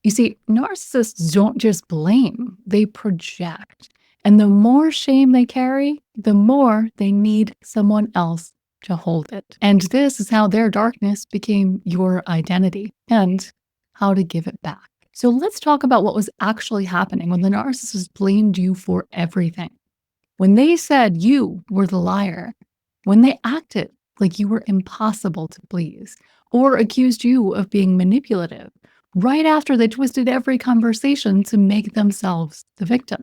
You see, narcissists don't just blame, they project. And the more shame they carry, the more they need someone else to hold it. And this is how their darkness became your identity and how to give it back. So let's talk about what was actually happening when the narcissist blamed you for everything. When they said you were the liar, when they acted like you were impossible to please, or accused you of being manipulative, right after they twisted every conversation to make themselves the victim.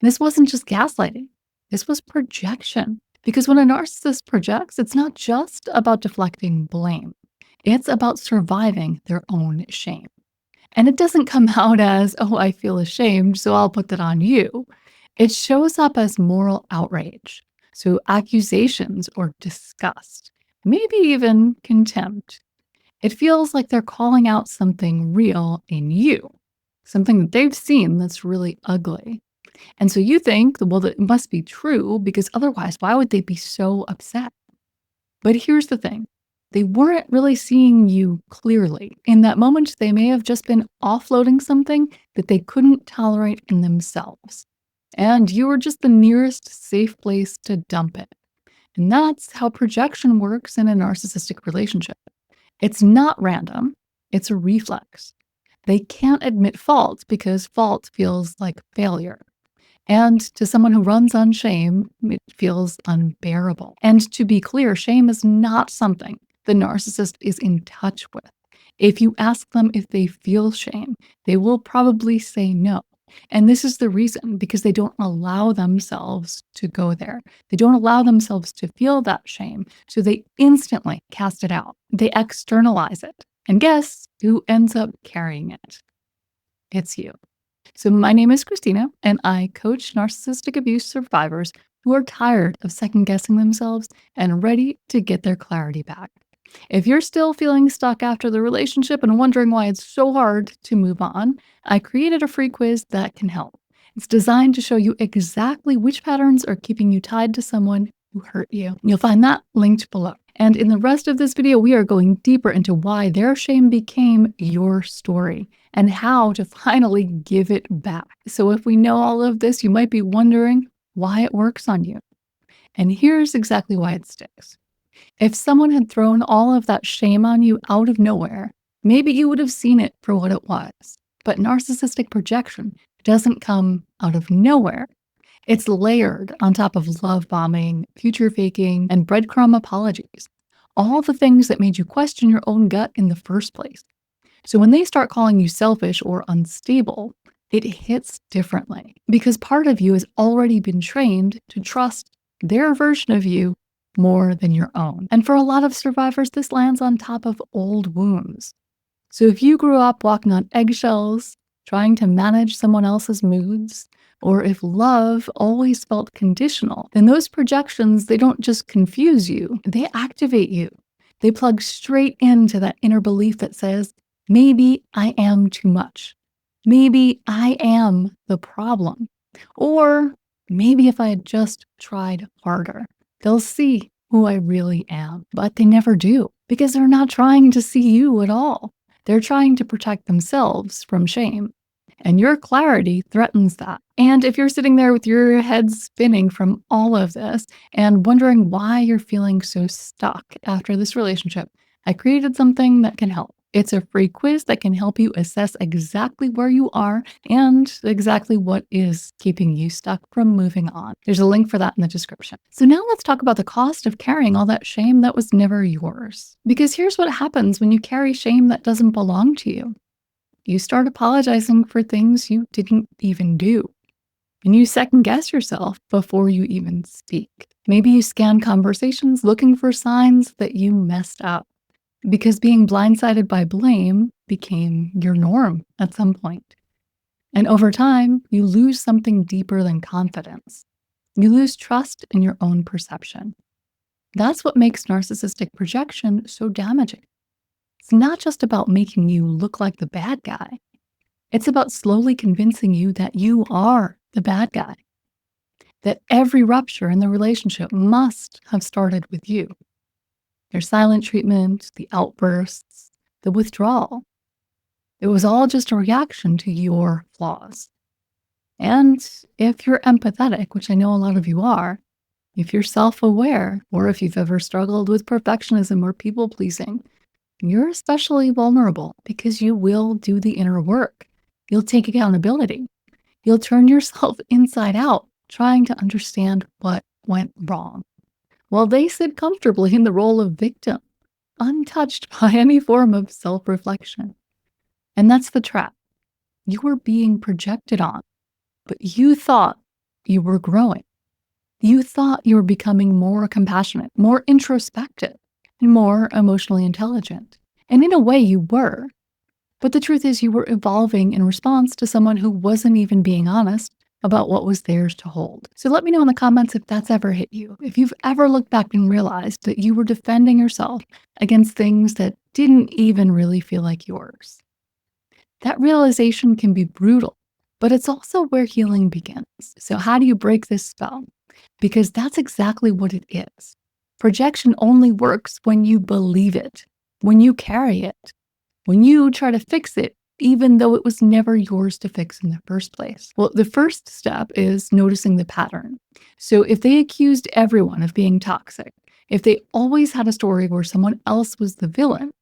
This wasn't just gaslighting, this was projection. Because when a narcissist projects, it's not just about deflecting blame, it's about surviving their own shame. And it doesn't come out as, oh, I feel ashamed, so I'll put that on you. It shows up as moral outrage, so accusations or disgust, maybe even contempt. It feels like they're calling out something real in you, something that they've seen that's really ugly. And so you think, well, that it must be true because otherwise, why would they be so upset? But here's the thing, they weren't really seeing you clearly. In that moment, they may have just been offloading something that they couldn't tolerate in themselves. And you were just the nearest safe place to dump it. And that's how projection works in a narcissistic relationship. It's not random, it's a reflex. They can't admit fault because fault feels like failure. And to someone who runs on shame, it feels unbearable. And to be clear, shame is not something the narcissist is in touch with. If you ask them if they feel shame, they will probably say no. And this is the reason, because they don't allow themselves to go there. They don't allow themselves to feel that shame. So they instantly cast it out. They externalize it. And guess who ends up carrying it? It's you. So my name is Christina, and I coach narcissistic abuse survivors who are tired of second-guessing themselves and ready to get their clarity back. If you're still feeling stuck after the relationship and wondering why it's so hard to move on, I created a free quiz that can help. It's designed to show you exactly which patterns are keeping you tied to someone who hurt you. You'll find that linked below. And in the rest of this video, we are going deeper into why their shame became your story and how to finally give it back. So if we know all of this, you might be wondering why it works on you. And here's exactly why it sticks. If someone had thrown all of that shame on you out of nowhere, maybe you would have seen it for what it was. But narcissistic projection doesn't come out of nowhere. It's layered on top of love bombing, future faking, and breadcrumb apologies. All the things that made you question your own gut in the first place. So when they start calling you selfish or unstable, it hits differently because part of you has already been trained to trust their version of you more than your own. And for a lot of survivors, this lands on top of old wounds. So if you grew up walking on eggshells, trying to manage someone else's moods, or if love always felt conditional, then those projections, they don't just confuse you, they activate you. They plug straight into that inner belief that says, maybe I am too much. Maybe I am the problem. Or maybe if I had just tried harder, they'll see who I really am. But they never do because they're not trying to see you at all. They're trying to protect themselves from shame. And your clarity threatens that. And if you're sitting there with your head spinning from all of this and wondering why you're feeling so stuck after this relationship, I created something that can help. It's a free quiz that can help you assess exactly where you are and exactly what is keeping you stuck from moving on. There's a link for that in the description. So now let's talk about the cost of carrying all that shame that was never yours. Because here's what happens when you carry shame that doesn't belong to you. You start apologizing for things you didn't even do. And you second guess yourself before you even speak. Maybe you scan conversations looking for signs that you messed up. Because being blindsided by blame became your norm at some point. And over time, you lose something deeper than confidence. You lose trust in your own perception. That's what makes narcissistic projection so damaging. It's not just about making you look like the bad guy. It's about slowly convincing you that you are the bad guy. That every rupture in the relationship must have started with you. Their silent treatment, the outbursts, the withdrawal. It was all just a reaction to your flaws. And if you're empathetic, which I know a lot of you are, if you're self-aware, or if you've ever struggled with perfectionism or people pleasing, you're especially vulnerable because you will do the inner work. You'll take accountability. You'll turn yourself inside out, trying to understand what went wrong, while they sit comfortably in the role of victim, untouched by any form of self-reflection. And that's the trap. You were being projected on, but you thought you were growing. You thought you were becoming more compassionate, more introspective, and more emotionally intelligent. And in a way, you were. But the truth is, you were evolving in response to someone who wasn't even being honest about what was theirs to hold. So let me know in the comments if that's ever hit you, if you've ever looked back and realized that you were defending yourself against things that didn't even really feel like yours. That realization can be brutal, but it's also where healing begins. So how do you break this spell? Because that's exactly what it is. Projection only works when you believe it, when you carry it, when you try to fix it, even though it was never yours to fix in the first place. Well, the first step is noticing the pattern. So if they accused everyone of being toxic, if they always had a story where someone else was the villain,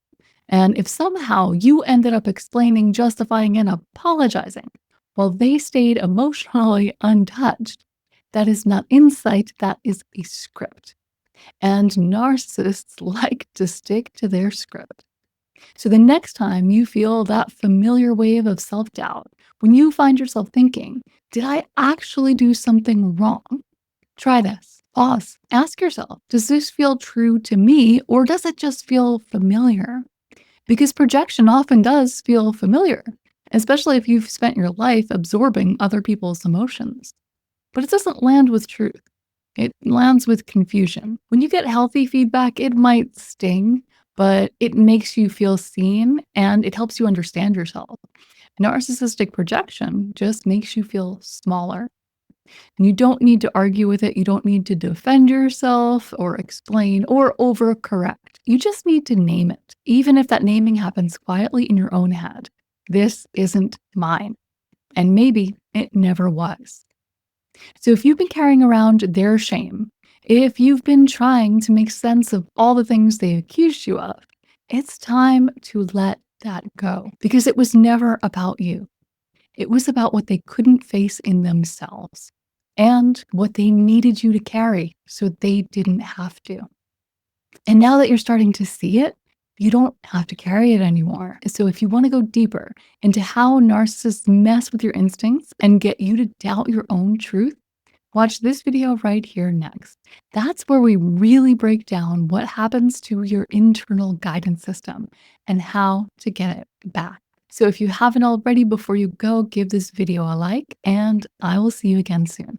and if somehow you ended up explaining, justifying, and apologizing while they stayed emotionally untouched, that is not insight, that is a script. And narcissists like to stick to their script. So the next time you feel that familiar wave of self-doubt, when you find yourself thinking, did I actually do something wrong? Try this. Pause. Ask yourself, does this feel true to me, or does it just feel familiar? Because projection often does feel familiar, especially if you've spent your life absorbing other people's emotions. But it doesn't land with truth. It lands with confusion. When you get healthy feedback, it might sting, but it makes you feel seen and it helps you understand yourself. Narcissistic projection just makes you feel smaller. And you don't need to argue with it. You don't need to defend yourself or explain or overcorrect. You just need to name it, even if that naming happens quietly in your own head. This isn't mine. And maybe it never was. So if you've been carrying around their shame, if you've been trying to make sense of all the things they accused you of, it's time to let that go, because it was never about you. It was about what they couldn't face in themselves and what they needed you to carry so they didn't have to. And now that you're starting to see it, you don't have to carry it anymore. So if you want to go deeper into how narcissists mess with your instincts and get you to doubt your own truth, watch this video right here next. That's where we really break down what happens to your internal guidance system and how to get it back. So if you haven't already, before you go, give this video a like, and I will see you again soon.